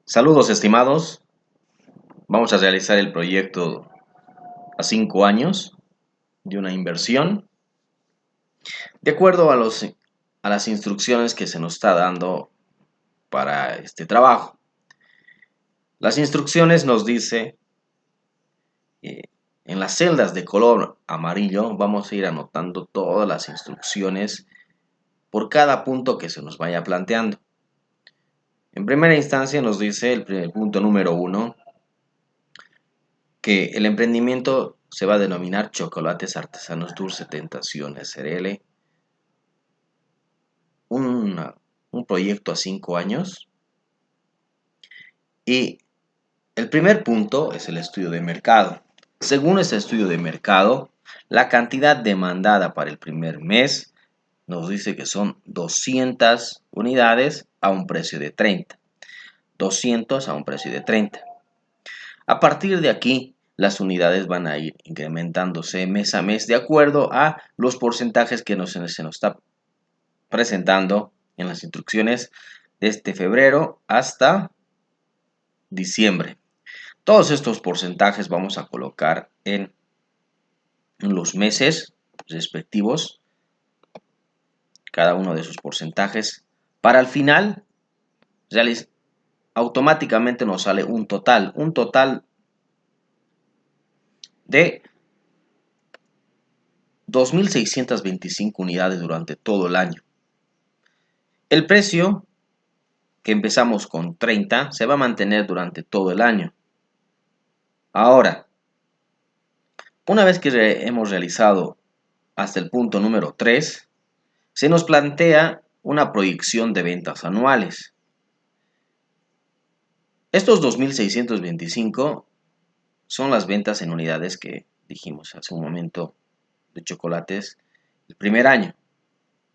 Saludos estimados, vamos a realizar el proyecto a 5 años de una inversión de acuerdo a las instrucciones que se nos está dando para este trabajo. Las instrucciones nos dice eh, en las celdas de color amarillo vamos a ir anotando todas las instrucciones por cada punto que se nos vaya planteando. En primera instancia nos dice el punto número 1 que el emprendimiento se va a denominar Chocolates Artesanos Dulce Tentación SRL, una- un proyecto a 5 años. Y el primer punto es el estudio de mercado. Según ese estudio de mercado, la cantidad demandada para el primer mes nos dice que son 200 unidades a un precio de 30. 200 a un precio de 30. A partir de aquí, las unidades van a ir incrementándose mes a mes de acuerdo a los porcentajes que se nos está presentando en las instrucciones desde febrero hasta diciembre. Todos estos porcentajes vamos a colocar en los meses respectivos, cada uno de esos porcentajes. Para el final, automáticamente nos sale un total de 2.625 unidades durante todo el año. El precio, que empezamos con 30, se va a mantener durante todo el año. Ahora, una vez que hemos realizado hasta el punto número 3, se nos plantea una proyección de ventas anuales. Estos 2.625 son las ventas en unidades que dijimos hace un momento de chocolates el primer año.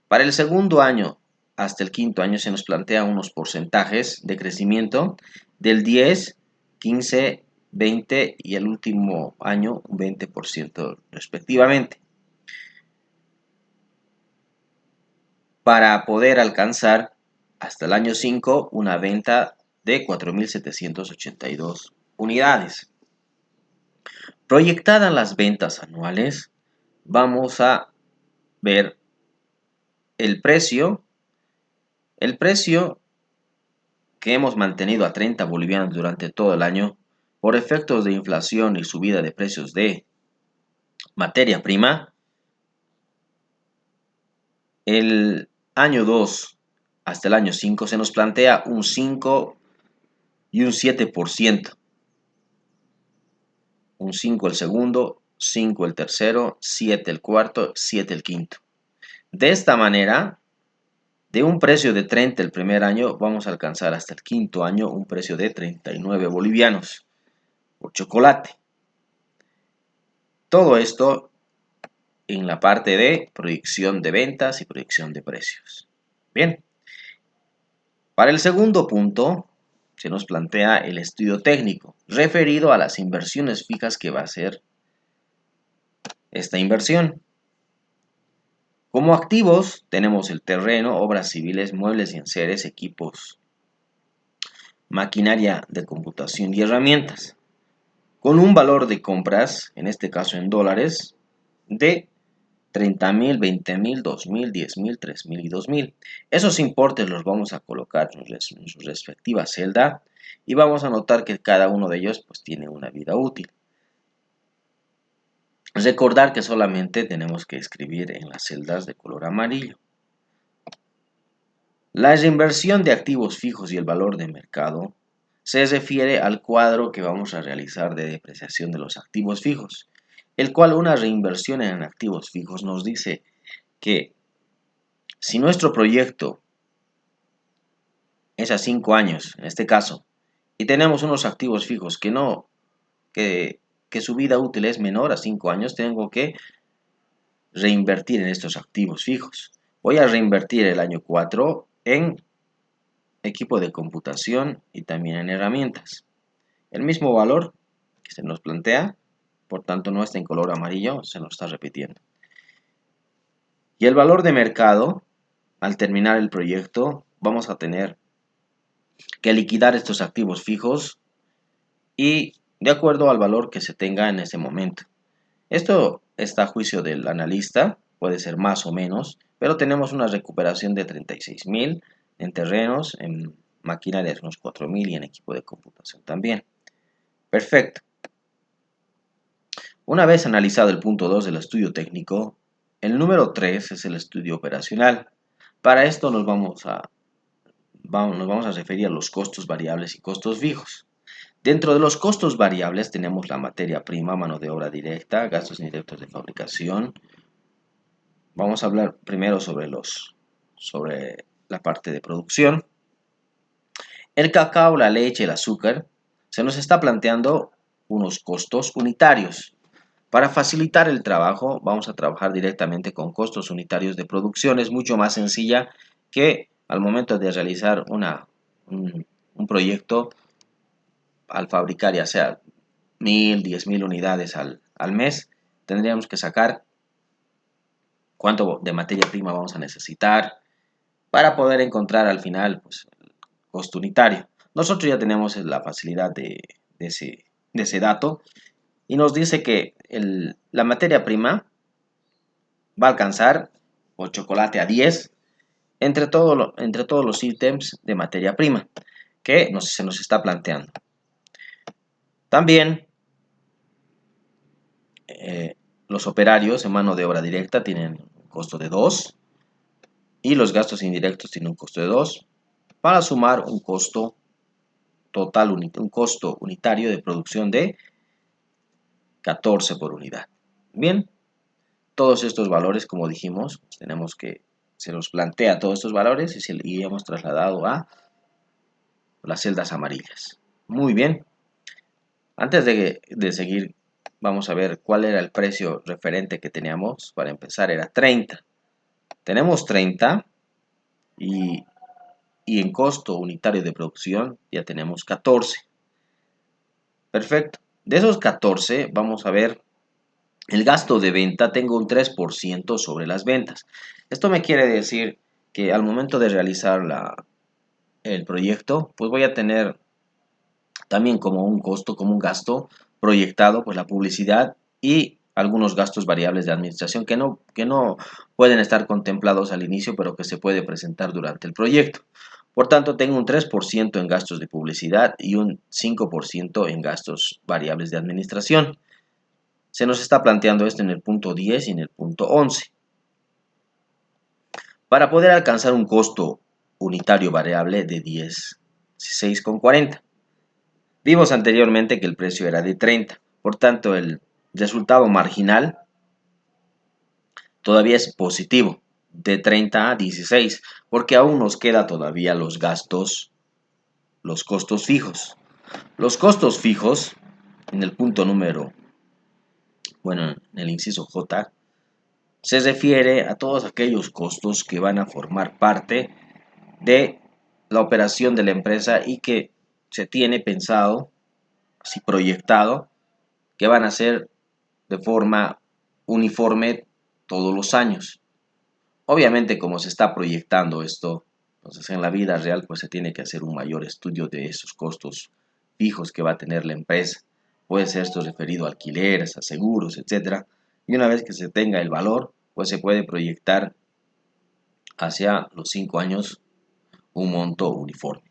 Para el segundo año hasta el quinto año se nos plantea unos porcentajes de crecimiento del 10, 15, 20 y el último año un 20% respectivamente, para poder alcanzar hasta el año 5 una venta de 4.782 unidades. Proyectadas las ventas anuales, vamos a ver el precio. El precio que hemos mantenido a 30 bolivianos durante todo el año por efectos de inflación y subida de precios de materia prima. El año 2 hasta el año 5 se nos plantea un 5 y un 7%. Un 5 el segundo, 5 el tercero, 7 el cuarto, 7 el quinto. De esta manera, de un precio de 30 el primer año, vamos a alcanzar hasta el quinto año un precio de 39 bolivianos por chocolate. Todo esto en la parte de proyección de ventas y proyección de precios. Bien, para el segundo punto se nos plantea el estudio técnico referido a las inversiones fijas que va a ser esta inversión. Como activos tenemos el terreno, obras civiles, muebles y enseres, equipos, maquinaria de computación y herramientas, con un valor de compras, en este caso en dólares, de 30.000, 20.000, 2.000, 10.000, 3.000 y 2.000. Esos importes los vamos a colocar en su respectiva celda y vamos a notar que cada uno de ellos pues tiene una vida útil. Recordar que solamente tenemos que escribir en las celdas de color amarillo. La reinversión de activos fijos y el valor de mercado se refiere al cuadro que vamos a realizar de depreciación de los activos fijos, el cual una reinversión en activos fijos nos dice que si nuestro proyecto es a 5 años, en este caso, y tenemos unos activos fijos que su vida útil es menor a 5 años, tengo que reinvertir en estos activos fijos. Voy a reinvertir el año 4 en equipo de computación y también en herramientas. El mismo valor que se nos plantea, por tanto no está en color amarillo, se nos está repitiendo. Y el valor de mercado, al terminar el proyecto, vamos a tener que liquidar estos activos fijos y de acuerdo al valor que se tenga en ese momento. Esto está a juicio del analista, puede ser más o menos, pero tenemos una recuperación de 36.000 en terrenos, en maquinaria de unos 4.000 y en equipo de computación también. Perfecto. Una vez analizado el punto 2 del estudio técnico, el número 3 es el estudio operacional. Para esto nos vamos a referir a los costos variables y costos fijos. Dentro de los costos variables tenemos la materia prima, mano de obra directa, gastos indirectos de fabricación. Vamos a hablar primero sobre la parte de producción. El cacao, la leche, el azúcar, se nos está planteando unos costos unitarios. Para facilitar el trabajo, vamos a trabajar directamente con costos unitarios de producción. Es mucho más sencilla que al momento de realizar un proyecto, al fabricar ya sea 1.000, 10.000 unidades al mes, tendríamos que sacar cuánto de materia prima vamos a necesitar para poder encontrar al final pues, el costo unitario. Nosotros ya tenemos la facilidad de ese dato y nos dice que la materia prima va a alcanzar por chocolate a 10 entre todos los ítems de materia prima que se nos está planteando. También los operarios en mano de obra directa tienen un costo de 2 y los gastos indirectos tienen un costo de 2 para sumar un costo total, un costo unitario de producción de 14 por unidad. Bien, todos estos valores, como dijimos, se nos plantea todos estos valores y hemos trasladado a las celdas amarillas. Muy bien. Antes de seguir, vamos a ver cuál era el precio referente que teníamos. Para empezar era 30. Tenemos 30 y en costo unitario de producción ya tenemos 14. Perfecto. De esos 14 vamos a ver el gasto de venta. Tengo un 3% sobre las ventas. Esto me quiere decir que al momento de realizar el proyecto, pues voy a tener también como un costo, como un gasto proyectado, pues la publicidad y algunos gastos variables de administración que no pueden estar contemplados al inicio, pero que se puede presentar durante el proyecto. Por tanto, tengo un 3% en gastos de publicidad y un 5% en gastos variables de administración. Se nos está planteando esto en el punto 10 y en el punto 11. Para poder alcanzar un costo unitario variable de 16,40. Vimos anteriormente que el precio era de 30, por tanto el resultado marginal todavía es positivo, de 30 a 16, porque aún nos queda todavía los gastos, los costos fijos. Los costos fijos, en el punto número, bueno, en el inciso J, se refiere a todos aquellos costos que van a formar parte de la operación de la empresa y que se tiene pensado, así proyectado, que van a ser de forma uniforme todos los años. Obviamente, como se está proyectando esto, entonces en la vida real pues se tiene que hacer un mayor estudio de esos costos fijos que va a tener la empresa. Puede ser esto referido a alquileres, a seguros, etcétera. Y una vez que se tenga el valor, pues se puede proyectar hacia los 5 años un monto uniforme.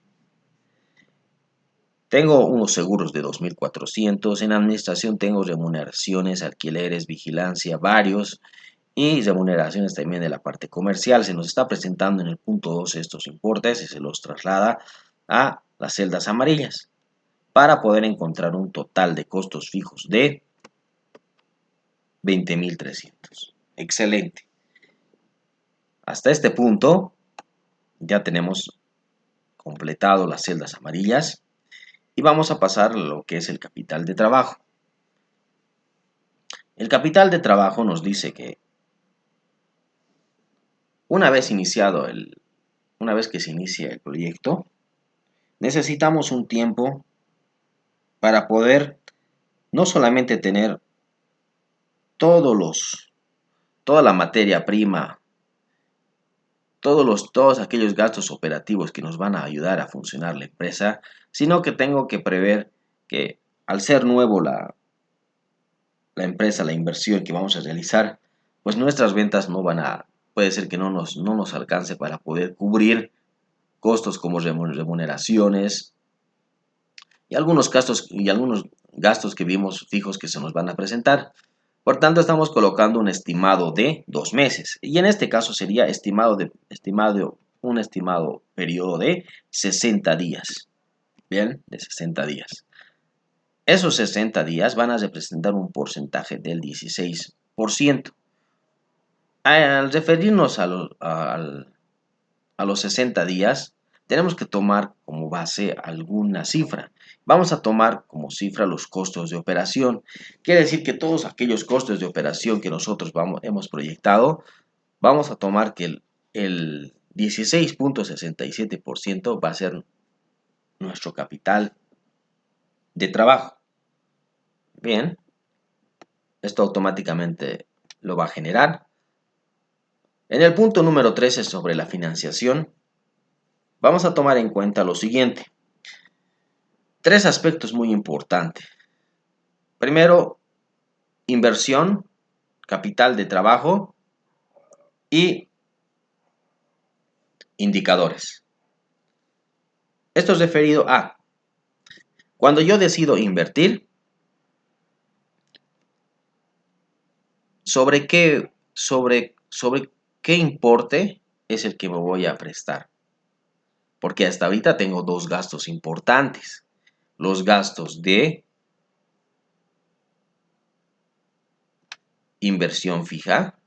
Tengo unos seguros de 2.400, en administración tengo remuneraciones, alquileres, vigilancia, varios y remuneraciones también de la parte comercial. Se nos está presentando en el punto 12 estos importes y se los traslada a las celdas amarillas para poder encontrar un total de costos fijos de 20.300. Excelente. Hasta este punto ya tenemos completado las celdas amarillas. Y vamos a pasar a lo que es el capital de trabajo. El capital de trabajo nos dice que una vez que se inicia el proyecto, necesitamos un tiempo para poder no solamente tener toda la materia prima todos aquellos gastos operativos que nos van a ayudar a funcionar la empresa, sino que tengo que prever que al ser nuevo la empresa, la inversión que vamos a realizar, pues nuestras ventas puede ser que no nos alcance para poder cubrir costos como remuneraciones y algunos gastos que vimos fijos que se nos van a presentar. Por tanto, estamos colocando un estimado de 2 meses. Y en este caso sería un estimado periodo de 60 días. Bien, de 60 días. Esos 60 días van a representar un porcentaje del 16%. Al referirnos a los 60 días, tenemos que tomar como base alguna cifra. Vamos a tomar como cifra los costos de operación. Quiere decir que todos aquellos costos de operación que nosotros hemos proyectado, vamos a tomar que el 16.67% va a ser nuestro capital de trabajo. Bien, esto automáticamente lo va a generar. En el punto número 13 sobre la financiación, vamos a tomar en cuenta lo siguiente. 3 aspectos muy importantes. Primero, inversión, capital de trabajo y indicadores. Esto es referido a cuando yo decido invertir, sobre qué importe es el que me voy a prestar. Porque hasta ahorita tengo 2 gastos importantes. Los gastos de inversión fija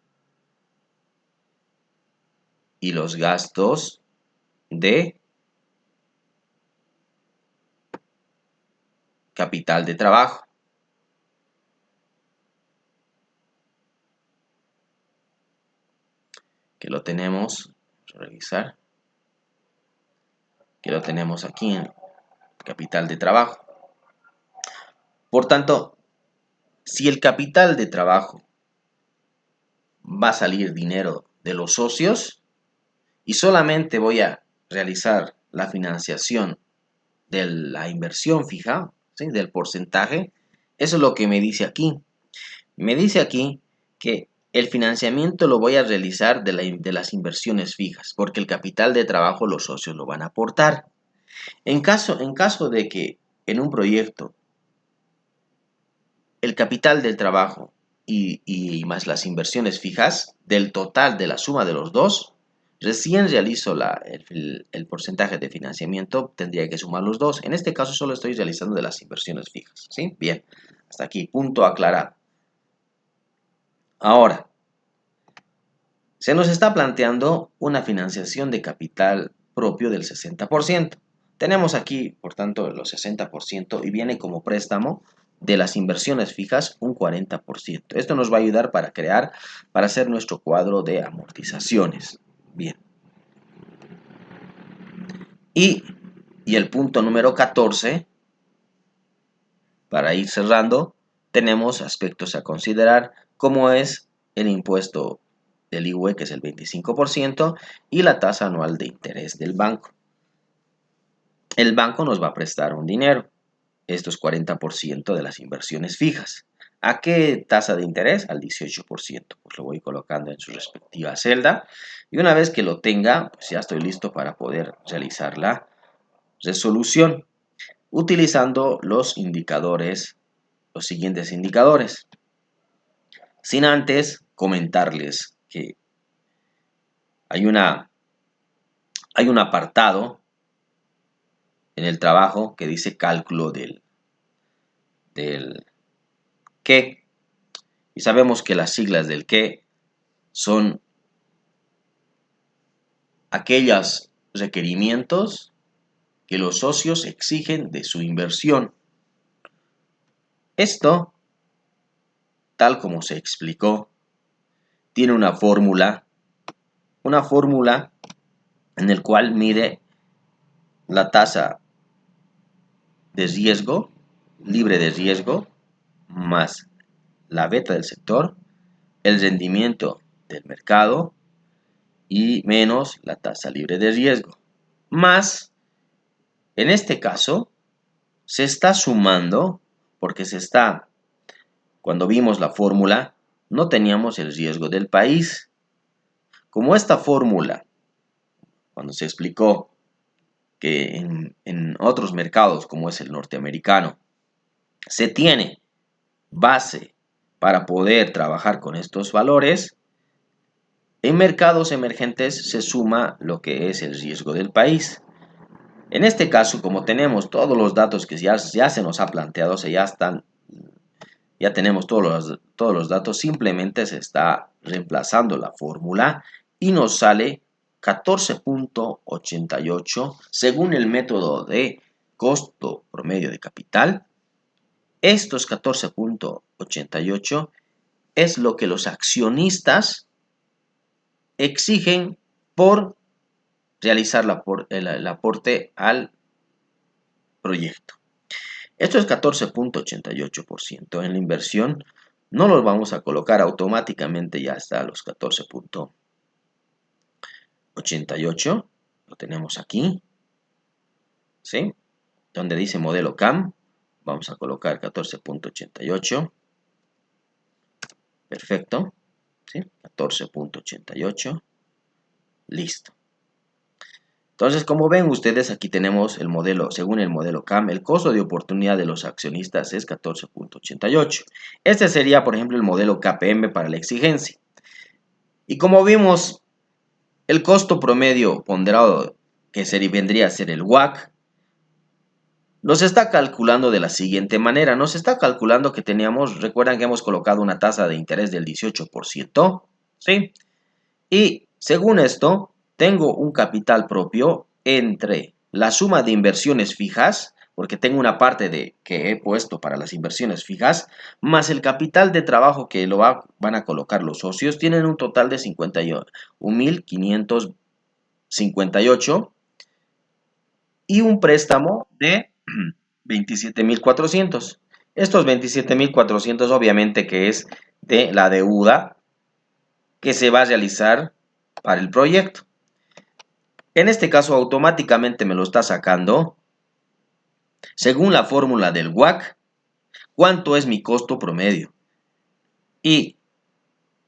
y los gastos de capital de trabajo. Que lo tenemos, vamos a revisar, que lo tenemos aquí en capital de trabajo. Por tanto, si el capital de trabajo va a salir dinero de los socios y solamente voy a realizar la financiación de la inversión fija, ¿sí?, del porcentaje, eso es lo que me dice aquí. Me dice aquí que el financiamiento lo voy a realizar de las inversiones fijas, porque el capital de trabajo los socios lo van a aportar. En caso de que en un proyecto el capital del trabajo y más las inversiones fijas, del total de la suma de los dos, recién realizo el porcentaje de financiamiento, tendría que sumar los dos. En este caso solo estoy realizando de las inversiones fijas, ¿sí? Bien, hasta aquí, punto aclarado. Ahora, se nos está planteando una financiación de capital propio del 60%. Tenemos aquí, por tanto, los 60% y viene como préstamo de las inversiones fijas un 40%. Esto nos va a ayudar para hacer nuestro cuadro de amortizaciones. Bien. Y el punto número 14, para ir cerrando, tenemos aspectos a considerar, como es el impuesto del IVA, que es el 25%, y la tasa anual de interés del banco. El banco nos va a prestar un dinero. Esto es 40% de las inversiones fijas. ¿A qué tasa de interés? Al 18%. Pues lo voy colocando en su respectiva celda. Y una vez que lo tenga, pues ya estoy listo para poder realizar la resolución. Utilizando los siguientes indicadores. Sin antes comentarles que hay un apartado en el trabajo que dice cálculo del qué. Y sabemos que las siglas del qué son aquellos requerimientos que los socios exigen de su inversión. Esto, tal como se explicó, tiene una fórmula en la cual mide la tasa de riesgo, libre de riesgo, más la beta del sector, el rendimiento del mercado y menos la tasa libre de riesgo. Más, en este caso, se está sumando, porque cuando vimos la fórmula, no teníamos el riesgo del país. Como esta fórmula, cuando se explicó que en otros mercados, como es el norteamericano, se tiene base para poder trabajar con estos valores, en mercados emergentes se suma lo que es el riesgo del país. En este caso, como tenemos todos los datos que ya se nos ha planteado, ya tenemos todos los datos, simplemente se está reemplazando la fórmula y nos sale 14.88 según el método de costo promedio de capital. Estos 14.88 es lo que los accionistas exigen por realizar el aporte al proyecto. Esto es 14.88% en la inversión. No los vamos a colocar automáticamente, ya está los 14.88. Lo tenemos aquí, ¿sí? Donde dice modelo CAM, vamos a colocar 14.88. Perfecto, ¿sí? 14.88. Listo. Entonces, como ven ustedes, aquí tenemos el modelo, según el modelo CAM, el costo de oportunidad de los accionistas es 14.88. Este sería, por ejemplo, el modelo KPM para la exigencia. Y como vimos, el costo promedio ponderado, que vendría a ser el WACC, nos está calculando de la siguiente manera. Nos está calculando que recuerdan que hemos colocado una tasa de interés del 18%, ¿sí? Y según esto, tengo un capital propio entre la suma de inversiones fijas, porque tengo una parte que he puesto para las inversiones fijas, más el capital de trabajo que van a colocar los socios, tienen un total de 51.558 y un préstamo de 27.400. Estos 27.400 obviamente que es de la deuda que se va a realizar para el proyecto. En este caso automáticamente me lo está sacando según la fórmula del WACC, cuánto es mi costo promedio. Y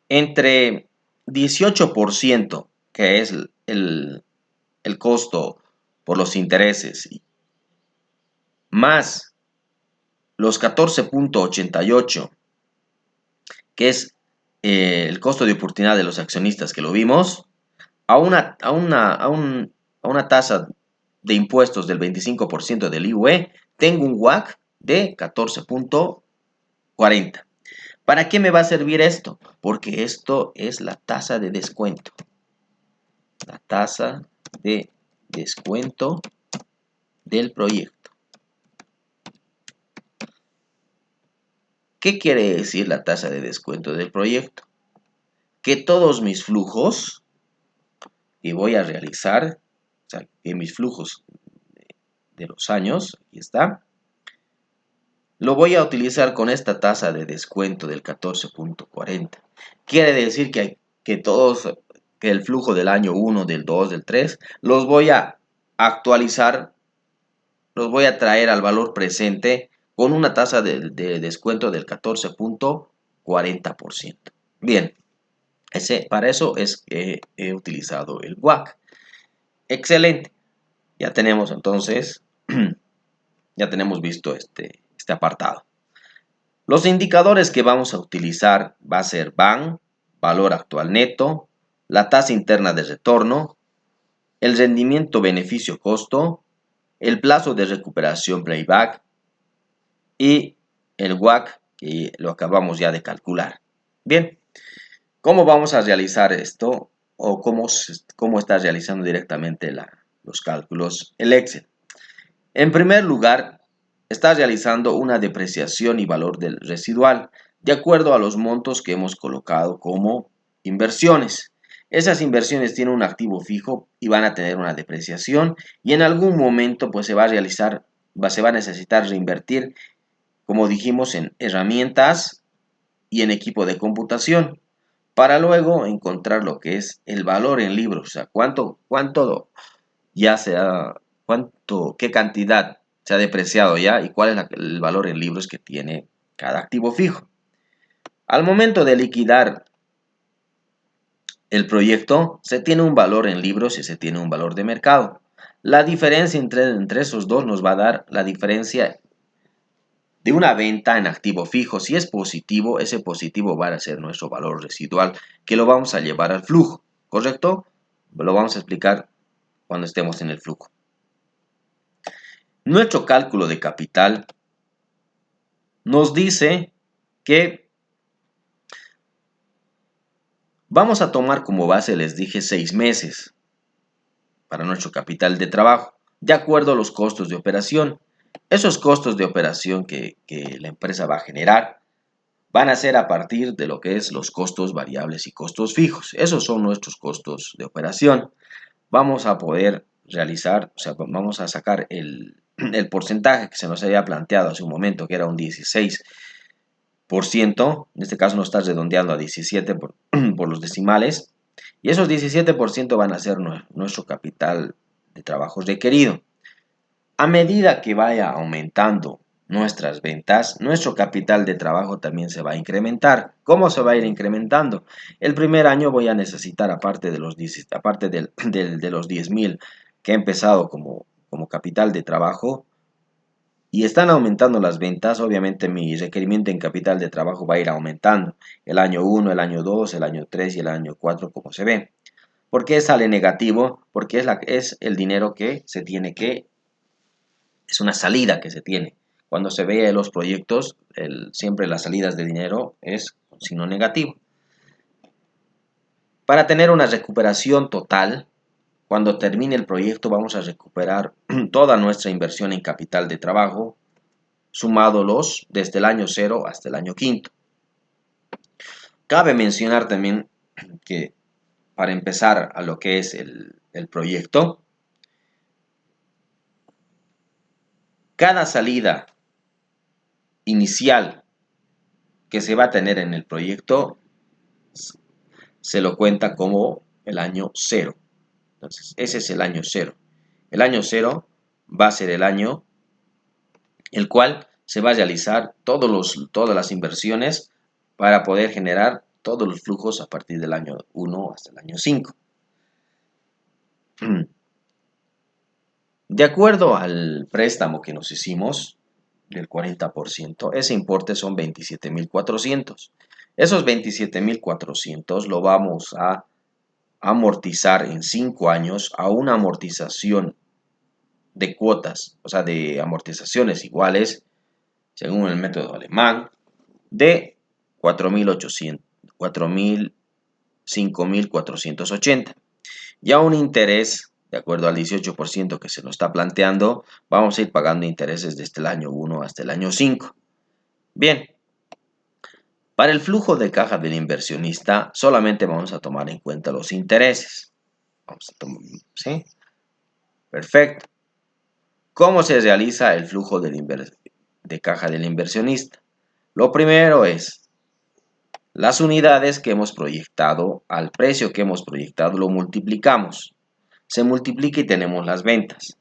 entre 18%, que es el costo por los intereses, más los 14.88, que es el costo de oportunidad de los accionistas que lo vimos, a una tasa de impuestos del 25% del IUE, tengo un WACC de 14.40. ¿Para qué me va a servir esto? Porque esto es la tasa de descuento. La tasa de descuento del proyecto. ¿Qué quiere decir la tasa de descuento del proyecto? Que todos mis flujos que voy a realizar, o sea, que mis flujos de los años, aquí está, lo voy a utilizar con esta tasa de descuento del 14.40. Quiere decir que el flujo del año 1, del 2, del 3, los voy a actualizar, los voy a traer al valor presente con una tasa de descuento del 14.40%. Bien, para eso es que he utilizado el WACC. Excelente. Ya tenemos entonces, ya tenemos visto este apartado. Los indicadores que vamos a utilizar va a ser VAN, valor actual neto, la tasa interna de retorno, el rendimiento beneficio-costo, el plazo de recuperación playback y el WACC, que lo acabamos ya de calcular. Bien, ¿cómo vamos a realizar esto? O cómo está realizando directamente los cálculos el Excel. En primer lugar, está realizando una depreciación y valor del residual de acuerdo a los montos que hemos colocado como inversiones. Esas inversiones tienen un activo fijo y van a tener una depreciación y en algún momento pues se va a necesitar reinvertir, como dijimos, en herramientas y en equipo de computación. para luego encontrar lo que es el valor en libros, o sea, ya qué cantidad se ha depreciado ya y cuál es el valor en libros que tiene cada activo fijo. Al momento de liquidar el proyecto, se tiene un valor en libros y se tiene un valor de mercado. La diferencia entre esos dos nos va a dar la diferencia de una venta en activo fijo. Si es positivo, ese positivo va a ser nuestro valor residual, que lo vamos a llevar al flujo, ¿correcto? Lo vamos a explicar cuando estemos en el flujo. Nuestro cálculo de capital nos dice que vamos a tomar como base, les dije, 6 meses para nuestro capital de trabajo, de acuerdo a los costos de operación. Esos costos de operación que la empresa va a generar van a ser a partir de lo que es los costos variables y costos fijos. Esos son nuestros costos de operación. Vamos a poder realizar, o sea, vamos a sacar el porcentaje que se nos había planteado hace un momento, que era un 16%, en este caso nos está redondeando a 17 por los decimales, y esos 17% van a ser nuestro capital de trabajo requerido. A medida que vaya aumentando nuestras ventas, nuestro capital de trabajo también se va a incrementar. ¿Cómo se va a ir incrementando? El primer año voy a necesitar, aparte de los 10.000 que he empezado como capital de trabajo, y están aumentando las ventas, obviamente mi requerimiento en capital de trabajo va a ir aumentando. El año 1, el año 2, el año 3 y el año 4, como se ve. ¿Por qué sale negativo? Porque es el dinero que se tiene que, es una salida que se tiene. Cuando se ve los proyectos, siempre las salidas de dinero es un signo negativo. Para tener una recuperación total, cuando termine el proyecto vamos a recuperar toda nuestra inversión en capital de trabajo, sumado desde el año 0 hasta el año quinto. Cabe mencionar también que para empezar a lo que es el proyecto, cada salida inicial que se va a tener en el proyecto se lo cuenta como el año 0. Entonces, ese es el año 0. El año 0 va a ser el año el cual se va a realizar todas las inversiones para poder generar todos los flujos a partir del año 1 hasta el año 5. De acuerdo al préstamo que nos hicimos, del 40%, ese importe son 27.400. Esos 27.400 lo vamos a amortizar en 5 años a una amortización de cuotas, o sea, de amortizaciones iguales, según el método alemán, de 5.480. Ya un interés, de acuerdo al 18% que se nos está planteando, vamos a ir pagando intereses desde el año 1 hasta el año 5. Bien, para el flujo de caja del inversionista solamente vamos a tomar en cuenta los intereses. Vamos a tomar, ¿sí? Perfecto. ¿Cómo se realiza el flujo de caja del inversionista? Lo primero es las unidades que hemos proyectado al precio que hemos proyectado, lo multiplicamos. Se multiplica y tenemos las ventas.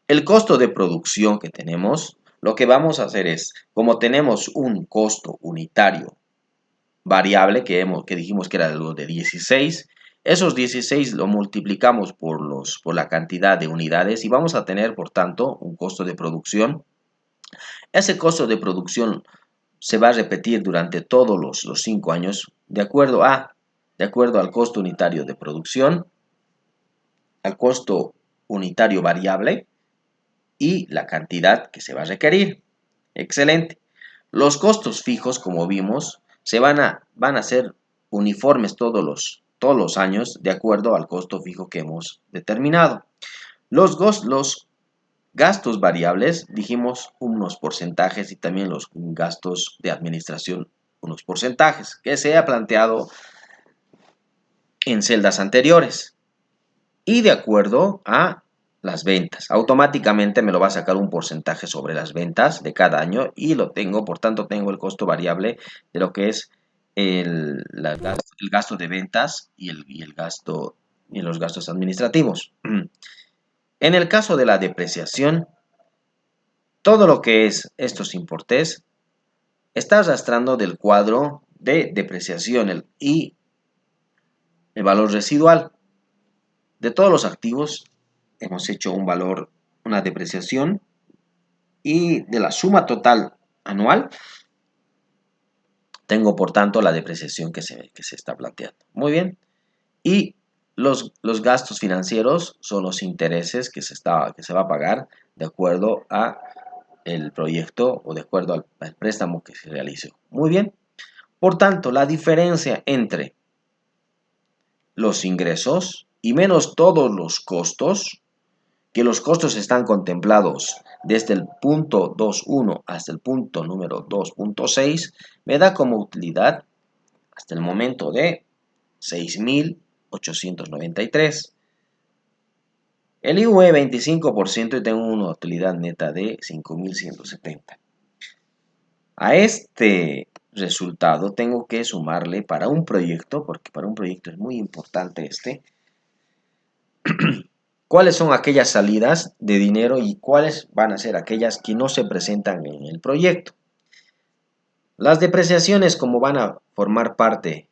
El costo de producción que tenemos, lo que vamos a hacer es, como tenemos un costo unitario variable que dijimos que era algo de 16, esos 16 lo multiplicamos por la cantidad de unidades y vamos a tener, por tanto, un costo de producción. Ese costo de producción se va a repetir durante todos los 5 años de acuerdo al costo unitario de producción, al costo unitario variable y la cantidad que se va a requerir. Excelente. Los costos fijos, como vimos, van a ser uniformes todos los años de acuerdo al costo fijo que hemos determinado. Los gastos variables, dijimos unos porcentajes y también los gastos de administración, unos porcentajes, que se ha planteado en celdas anteriores. Y de acuerdo a las ventas, automáticamente me lo va a sacar un porcentaje sobre las ventas de cada año y lo tengo, por tanto tengo el costo variable de lo que es el gasto de ventas y los gastos administrativos. En el caso de la depreciación, todo lo que es estos importes está arrastrando del cuadro de depreciación y el valor residual. De todos los activos hemos hecho una depreciación, y de la suma total anual tengo por tanto la depreciación que se está planteando. Muy bien. Y los gastos financieros son los intereses que se va a pagar de acuerdo a el proyecto o de acuerdo al préstamo que se realizó. Muy bien. Por tanto, la diferencia entre los ingresos y menos todos los costos, que los costos están contemplados desde el punto 2.1 hasta el punto número 2.6, me da como utilidad hasta el momento de 6.893. El IUE 25% y tengo una utilidad neta de 5.170. A este resultado tengo que sumarle para un proyecto, porque para un proyecto es muy importante cuáles son aquellas salidas de dinero y cuáles van a ser aquellas que no se presentan en el proyecto. Las depreciaciones, como van a formar parte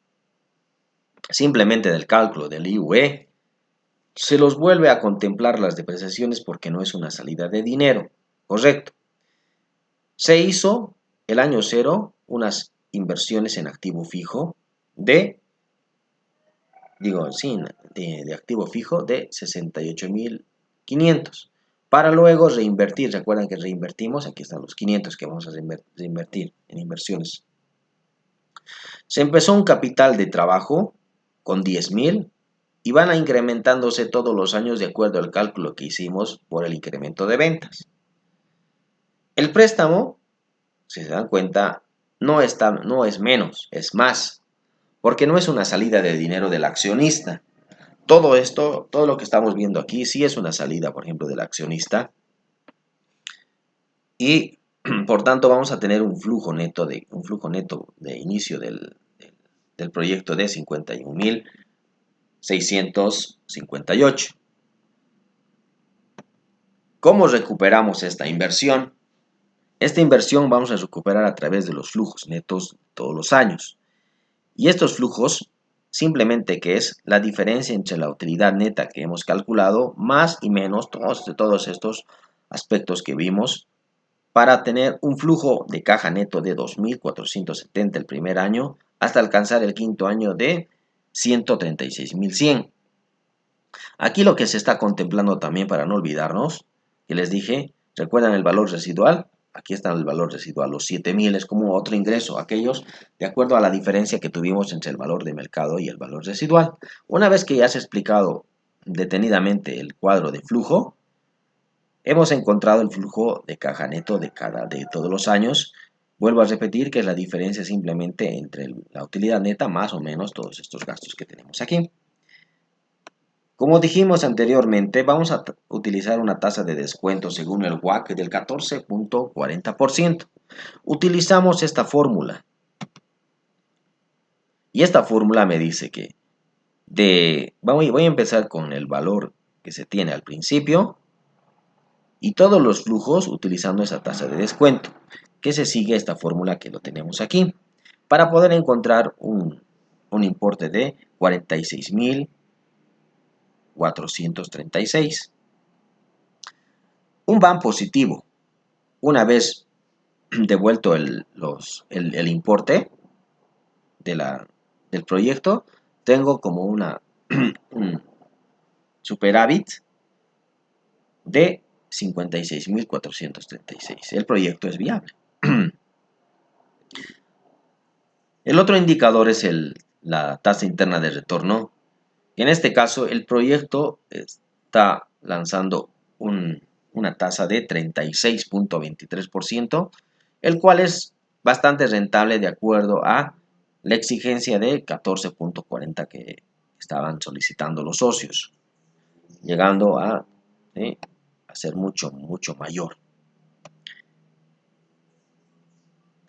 simplemente del cálculo del IUE, se los vuelve a contemplar las depreciaciones porque no es una salida de dinero, correcto. Se hizo el año cero unas inversiones en activo fijo de activo fijo de 68.500 para luego reinvertir. Recuerdan que reinvertimos, aquí están los 500 que vamos a reinvertir en inversiones. Se empezó un capital de trabajo con 10.000 y van a incrementándose todos los años de acuerdo al cálculo que hicimos por el incremento de ventas. El préstamo, si se dan cuenta, no es menos, es más, porque no es una salida de dinero del accionista. Todo esto, todo lo que estamos viendo aquí, sí es una salida, por ejemplo, del accionista. Y por tanto vamos a tener un flujo neto de inicio del proyecto de 51.658. ¿Cómo recuperamos esta inversión? Esta inversión vamos a recuperar a través de los flujos netos todos los años. Y estos flujos, simplemente que es la diferencia entre la utilidad neta que hemos calculado, más y menos todos estos aspectos que vimos, para tener un flujo de caja neto de 2.470 el primer año, hasta alcanzar el quinto año de 136.100. Aquí lo que se está contemplando también, para no olvidarnos, que les dije, ¿recuerdan el valor residual? Aquí está el valor residual, los 7.000 es como otro ingreso, aquellos de acuerdo a la diferencia que tuvimos entre el valor de mercado y el valor residual. Una vez que ya se ha explicado detenidamente el cuadro de flujo, hemos encontrado el flujo de caja neto de todos los años. Vuelvo a repetir que es la diferencia simplemente entre la utilidad neta más o menos todos estos gastos que tenemos aquí. Como dijimos anteriormente, vamos a utilizar una tasa de descuento según el WACC del 14.40%. Utilizamos esta fórmula. Y esta fórmula me dice que voy a empezar con el valor que se tiene al principio y todos los flujos utilizando esa tasa de descuento, que se sigue esta fórmula que lo tenemos aquí, para poder encontrar un importe de 46.436. Un van positivo, una vez devuelto el importe del proyecto, tengo como un superávit de 56.436. El proyecto es viable. El otro indicador es la tasa interna de retorno. En este caso, el proyecto está lanzando una tasa de 36.23%, el cual es bastante rentable de acuerdo a la exigencia de 14.40 que estaban solicitando los socios, llegando a ser mucho, mucho mayor.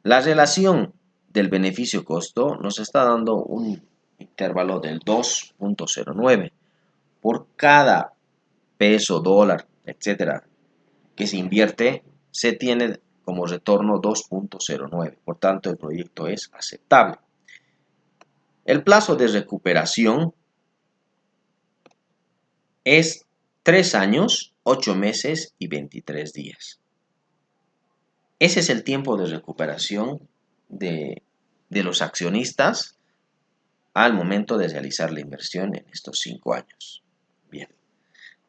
La relación del beneficio-costo nos está dando un intervalo del 2.09. Por cada peso, dólar, etcétera, que se invierte, se tiene como retorno 2.09. Por tanto, el proyecto es aceptable. El plazo de recuperación es 3 años, 8 meses y 23 días. Ese es el tiempo de recuperación de los accionistas al momento de realizar la inversión en estos 5 años. Bien,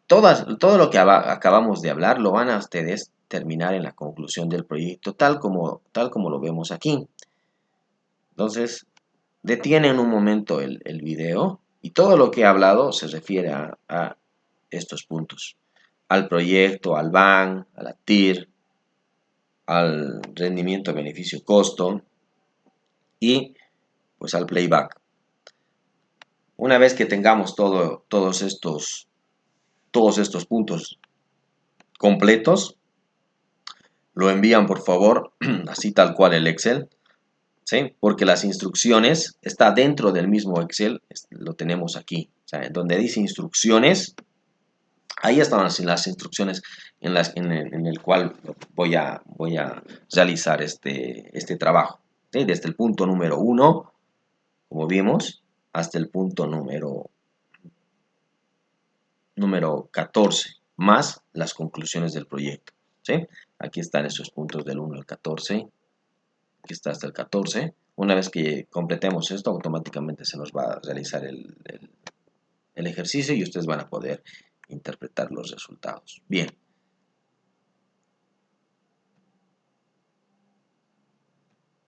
todo lo que acabamos de hablar lo van a ustedes terminar en la conclusión del proyecto, tal como lo vemos aquí. Entonces, detienen un momento el video y todo lo que he hablado se refiere a estos puntos. Al proyecto, al BAN, a la TIR, al rendimiento, beneficio, costo y pues al playback. Una vez que tengamos todos estos puntos completos, lo envían por favor, así tal cual el Excel, ¿sí? Porque las instrucciones está dentro del mismo Excel, lo tenemos aquí, o sea, donde dice instrucciones, ahí están las instrucciones en el cual voy a realizar este trabajo, ¿sí? Desde el punto número 1, como vimos, hasta el punto número 14, más las conclusiones del proyecto, ¿sí? Aquí están esos puntos del 1 al 14, aquí está hasta el 14. Una vez que completemos esto, automáticamente se nos va a realizar el ejercicio y ustedes van a poder interpretar los resultados. Bien.